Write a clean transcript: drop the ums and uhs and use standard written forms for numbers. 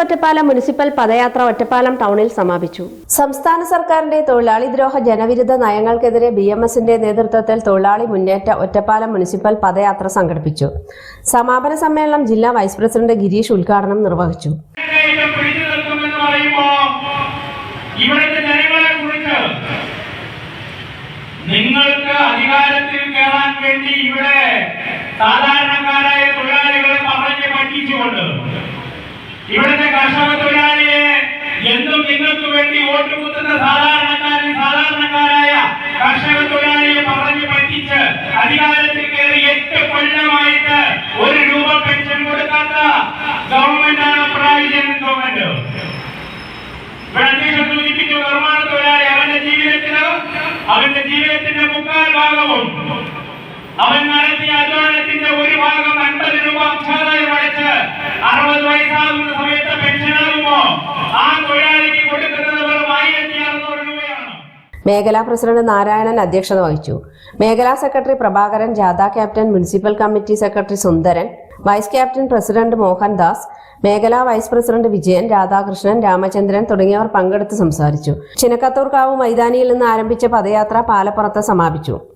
Ottapalam municipal പദയാത്ര ഒറ്റപ്പാലം ടൗണിൽ സമാപിച്ചു. സംസ്ഥാന സർക്കാരിന്റെ തൊഴിലാളി ദ്രോഹ ജനവിരുദ്ധ നയങ്ങൾക്കെതിരെ BMSന്റെ നേതൃത്വത്തിൽ തൊഴിലാളി മുന്നേറ്റ ഒറ്റപ്പാലം മുനിസിപ്പൽ പദയാത്ര സംഘടിപ്പിച്ചു. സമാപന സമ്മേളനം ജില്ലാ വൈസ് പ്രസിഡന്റ് ഗിരീഷ് ഉദ്ഘാടനം നിർവഹിച്ചു. നിങ്ങൾക്ക് അധികാരത്തിൽ കയറാൻ വേണ്ടി ഇവിടെ സാധാരണക്കാരായ തൊഴിലാളികളെ പറഞ്ഞു പറ്റിച്ചുകൊണ്ട് ഇവിടുത്തെ കർഷക തൊഴിലാളിയെ എന്നും നിങ്ങൾക്ക് വേണ്ടി വോട്ട് കുത്തുന്ന സാധാരണക്കാരായ കർഷക തൊഴിലാളിയെ പറഞ്ഞു പറ്റിച്ച് അധികാരത്തിൽ കയറി 8 കൊല്ലമായിട്ട് 1 രൂപ പെൻഷൻ കൊടുക്കാത്ത ഗവൺമെന്റാണ് പിണറായി വിജയൻ ഗവൺമെന്റ്. ഇവിടെ അധ്യക്ഷൻ സൂചിപ്പിച്ചു, നിർമ്മാണ തൊഴിലാളി അവന്റെ ജീവിതത്തിന്റെ 3/4 ഭാഗവും അവൻ നടത്തിയ അധ്വാനത്തിന്റെ 1 ഭാഗം 50 രൂപ അക്ഷരായം അടച്ച് 60 വയസ്സാകുന്ന സമയത്ത് പെൻഷനാകുമോ ആ തൊഴിലാളിക്ക് കൊടുക്കുന്നത് വെറും 1600 രൂപയാണ്. മേഖലാ പ്രസിഡന്റ് നാരായണൻ അധ്യക്ഷത വഹിച്ചു. മേഖലാ സെക്രട്ടറി പ്രഭാകരൻ, ജാഥ ക്യാപ്റ്റൻ, മുനിസിപ്പൽ കമ്മിറ്റി സെക്രട്ടറി സുന്ദരൻ, വൈസ് ക്യാപ്റ്റൻ പ്രസിഡന്റ് മോഹൻദാസ്, മേഖലാ വൈസ് പ്രസിഡന്റ് വിജയൻ, രാധാകൃഷ്ണൻ, രാമചന്ദ്രൻ തുടങ്ങിയവർ പങ്കെടുത്ത് സംസാരിച്ചു. ചിനക്കത്തൂർക്കാവ് മൈതാനിയിൽ നിന്ന് ആരംഭിച്ച പദയാത്ര പാലപ്പുറത്ത് സമാപിച്ചു.